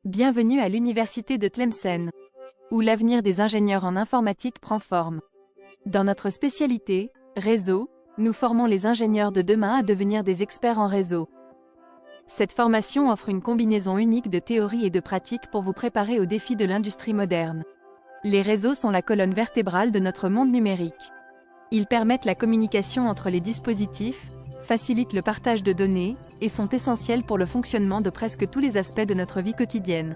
Bienvenue à l'Université de Tlemcen, où l'avenir des ingénieurs en informatique prend forme. Dans notre spécialité, réseau, nous formons les ingénieurs de demain à devenir des experts en réseau. Cette formation offre une combinaison unique de théorie et de pratique pour vous préparer aux défis de l'industrie moderne. Les réseaux sont la colonne vertébrale de notre monde numérique. Ils permettent la communication entre les dispositifs, facilitent le partage de données, et sont essentiels pour le fonctionnement de presque tous les aspects de notre vie quotidienne.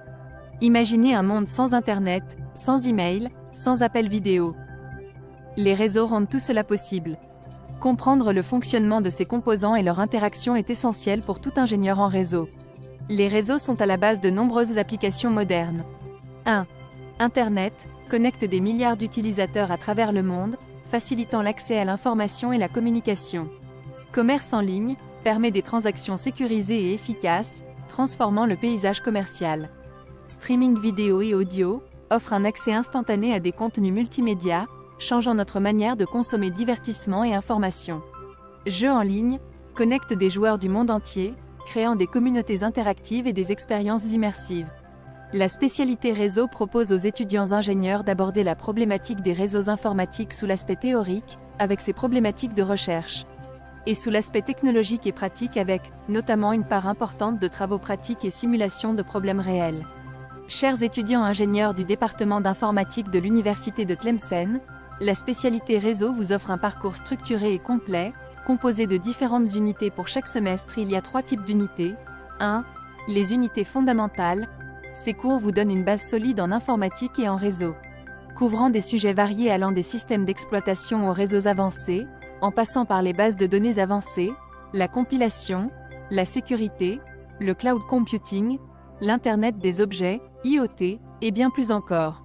Imaginez un monde sans Internet, sans email, sans appel vidéo. Les réseaux rendent tout cela possible. Comprendre le fonctionnement de ces composants et leur interaction est essentiel pour tout ingénieur en réseau. Les réseaux sont à la base de nombreuses applications modernes. 1. Internet connecte des milliards d'utilisateurs à travers le monde, facilitant l'accès à l'information et la communication. Commerce en ligne permet des transactions sécurisées et efficaces, transformant le paysage commercial. Streaming vidéo et audio offre un accès instantané à des contenus multimédia, changeant notre manière de consommer divertissement et information. Jeux en ligne connectent des joueurs du monde entier, créant des communautés interactives et des expériences immersives. La spécialité réseau propose aux étudiants ingénieurs d'aborder la problématique des réseaux informatiques sous l'aspect théorique, avec ses problématiques de recherche, et sous l'aspect technologique et pratique avec, notamment, une part importante de travaux pratiques et simulations de problèmes réels. Chers étudiants ingénieurs du département d'informatique de l'Université de Tlemcen, la spécialité réseau vous offre un parcours structuré et complet, composé de différentes unités pour chaque semestre. Il y a 3 types d'unités. 1. Les unités fondamentales. Ces cours vous donnent une base solide en informatique et en réseau, couvrant des sujets variés allant des systèmes d'exploitation aux réseaux avancés, en passant par les bases de données avancées, la compilation, la sécurité, le cloud computing, l'Internet des objets, IoT, et bien plus encore.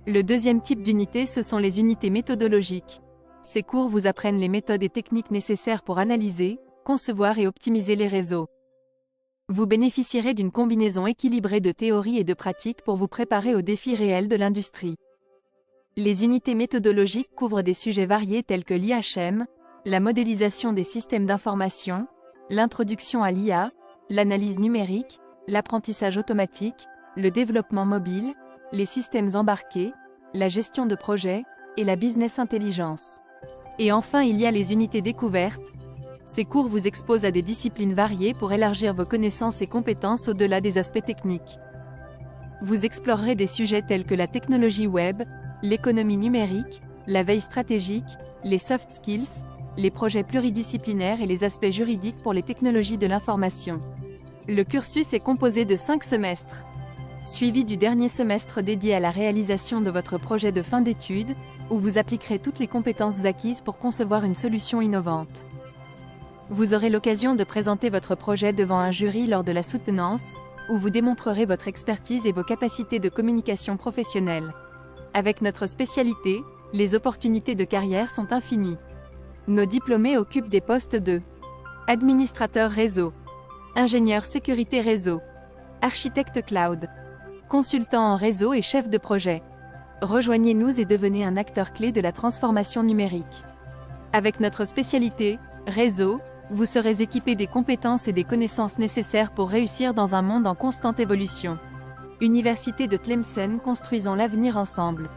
Le deuxième type d'unité, ce sont les unités méthodologiques. Ces cours vous apprennent les méthodes et techniques nécessaires pour analyser, concevoir et optimiser les réseaux. Vous bénéficierez d'une combinaison équilibrée de théorie et de pratique pour vous préparer aux défis réels de l'industrie. Les unités méthodologiques couvrent des sujets variés tels que l'IHM, la modélisation des systèmes d'information, l'introduction à l'IA, l'analyse numérique, l'apprentissage automatique, le développement mobile, les systèmes embarqués, la gestion de projets, et la business intelligence. Et enfin, il y a les unités découvertes. Ces cours vous exposent à des disciplines variées pour élargir vos connaissances et compétences au-delà des aspects techniques. Vous explorerez des sujets tels que la technologie web, l'économie numérique, la veille stratégique, les soft skills, les projets pluridisciplinaires et les aspects juridiques pour les technologies de l'information. Le cursus est composé de 5 semestres, suivi du dernier semestre dédié à la réalisation de votre projet de fin d'études, où vous appliquerez toutes les compétences acquises pour concevoir une solution innovante. Vous aurez l'occasion de présenter votre projet devant un jury lors de la soutenance, où vous démontrerez votre expertise et vos capacités de communication professionnelle. Avec notre spécialité, les opportunités de carrière sont infinies. Nos diplômés occupent des postes de administrateur réseau, ingénieur sécurité réseau, architecte cloud, consultant en réseau et chef de projet. Rejoignez-nous et devenez un acteur clé de la transformation numérique. Avec notre spécialité, réseau, vous serez équipé des compétences et des connaissances nécessaires pour réussir dans un monde en constante évolution. Université de Tlemcen, construisons l'avenir ensemble.